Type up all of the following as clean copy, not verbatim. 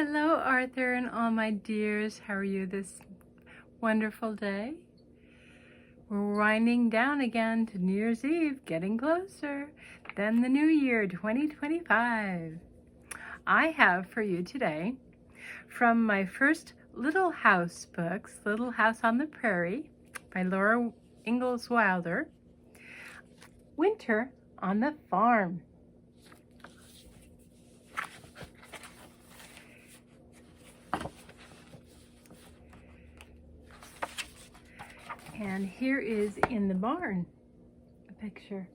Hello, Arthur and all my dears. How are you this wonderful day? We're winding down again to New Year's Eve, getting closer. Then the new year, 2025. I have for you today, from my first Little House books, Little House on the Prairie by Laura Ingalls Wilder, Winter on the Farm. And here is in the barn a picture.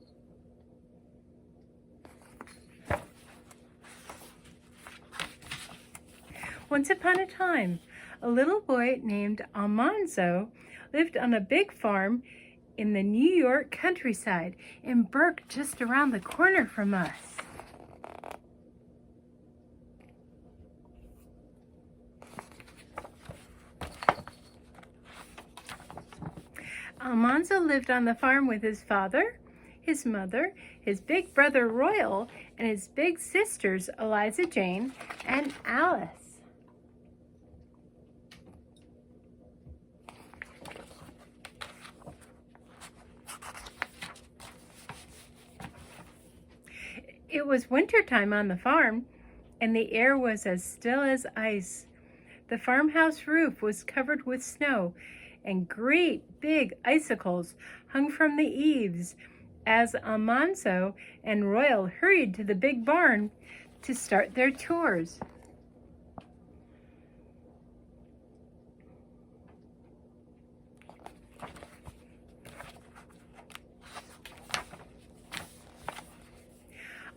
Once upon a time, a little boy named Almanzo lived on a big farm in the New York countryside in Burke, just around the corner from us. Almanzo lived on the farm with his father, his mother, his big brother Royal, and his big sisters Eliza Jane and Alice. It was wintertime on the farm, and the air was as still as ice. The farmhouse roof was covered with snow, and great big icicles hung from the eaves as Almanzo and Royal hurried to the big barn to start their tours.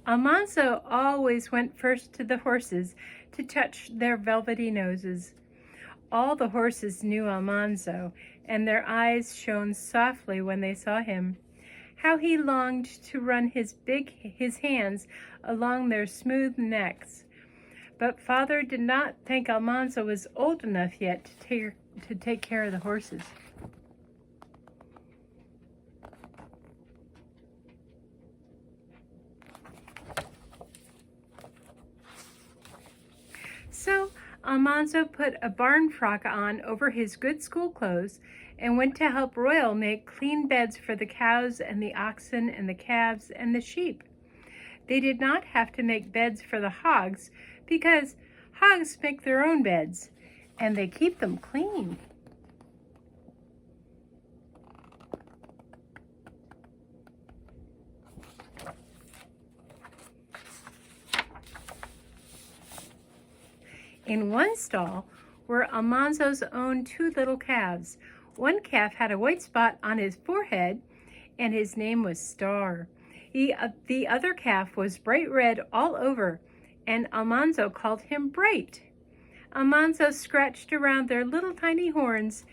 Almanzo always went first to the horses to touch their velvety noses. All the horses knew Almanzo, and their eyes shone softly when they saw him. How he longed to run his hands along their smooth necks. But Father did not think Almanzo was old enough yet to take care of the horses. So Almanzo put a barn frock on over his good school clothes and went to help Royal make clean beds for the cows and the oxen and the calves and the sheep. They did not have to make beds for the hogs because hogs make their own beds and they keep them clean. In one stall were Almanzo's own two little calves. One calf had a white spot on his forehead, and his name was Star. The other calf was bright red all over, and Almanzo called him Bright. Almanzo scratched around their little tiny horns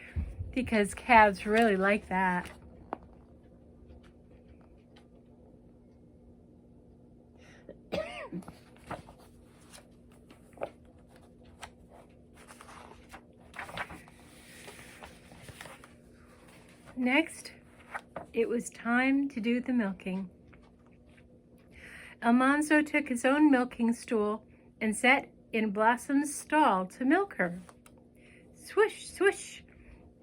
because calves really like that. Next, it was time to do the milking. Almanzo took his own milking stool and sat in Blossom's stall to milk her. Swish, swish,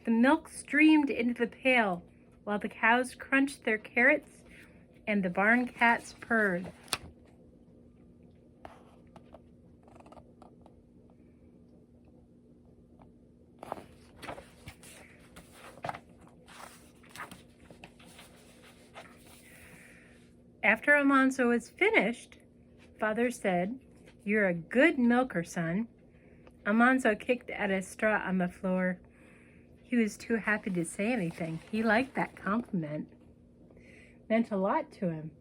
the milk streamed into the pail while the cows crunched their carrots and the barn cats purred. After Almanzo was finished, Father said, "You're a good milker, son." Almanzo kicked at a straw on the floor. He was too happy to say anything. He liked that compliment. Meant a lot to him.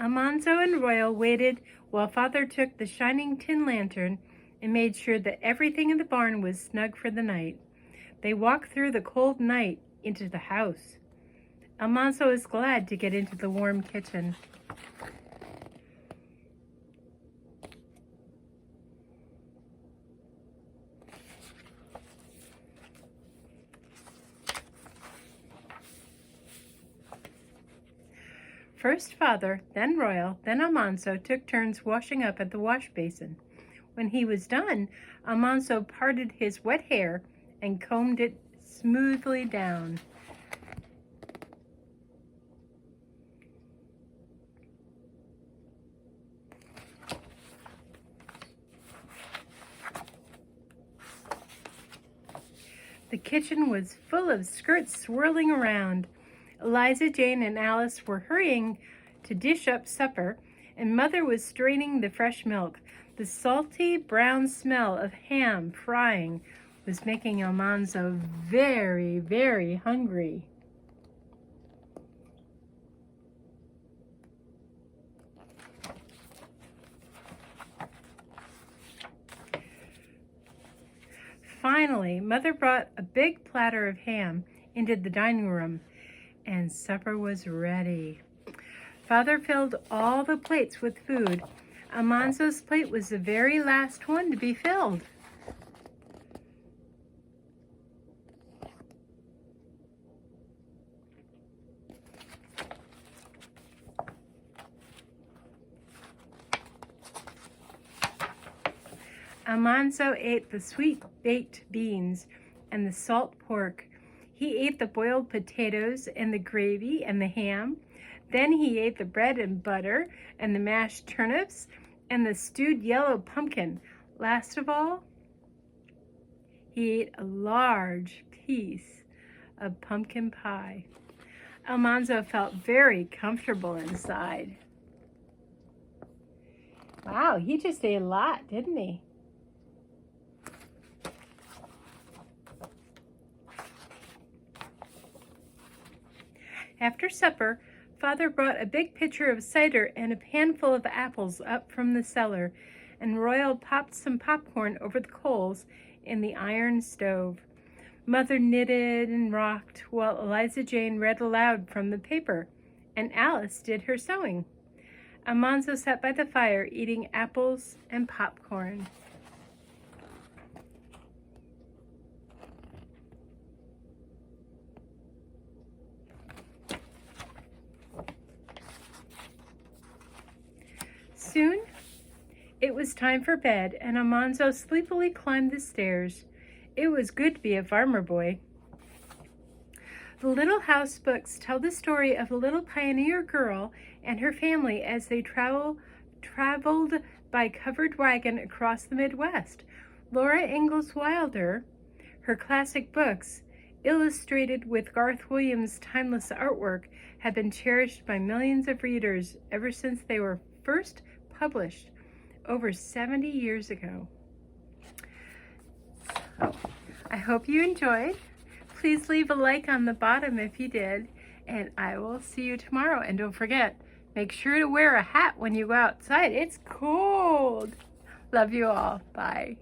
Almanzo and Royal waited while Father took the shining tin lantern and made sure that everything in the barn was snug for the night. They walked through the cold night into the house. Almanzo was glad to get into the warm kitchen. First Father, then Royal, then Almanzo took turns washing up at the wash basin. When he was done, Almanzo parted his wet hair and combed it smoothly down. The kitchen was full of skirts swirling around. Eliza Jane and Alice were hurrying to dish up supper, and Mother was straining the fresh milk. The salty brown smell of ham frying was making Almanzo very, very hungry. Finally, Mother brought a big platter of ham into the dining room, and supper was ready. Father filled all the plates with food. Almanzo's plate was the very last one to be filled. Almanzo ate the sweet baked beans and the salt pork. He ate the boiled potatoes and the gravy and the ham. Then he ate the bread and butter and the mashed turnips and the stewed yellow pumpkin. Last of all, he ate a large piece of pumpkin pie. Almanzo felt very comfortable inside. Wow, he just ate a lot, didn't he? After supper, Father brought a big pitcher of cider and a panful of apples up from the cellar, and Royal popped some popcorn over the coals in the iron stove. Mother knitted and rocked while Eliza Jane read aloud from the paper, and Alice did her sewing. Almanzo sat by the fire eating apples and popcorn. Soon, it was time for bed, and Almanzo sleepily climbed the stairs. It was good to be a farmer boy. The little house books tell the story of a little pioneer girl and her family as they traveled by covered wagon across the Midwest. Laura Ingalls Wilder, her classic books, illustrated with Garth Williams' timeless artwork, have been cherished by millions of readers ever since they were first published over 70 years ago. So, I hope you enjoyed. Please leave a like on the bottom if you did, and I will see you tomorrow. And don't forget, make sure to wear a hat when you go outside. It's cold. Love you all. Bye.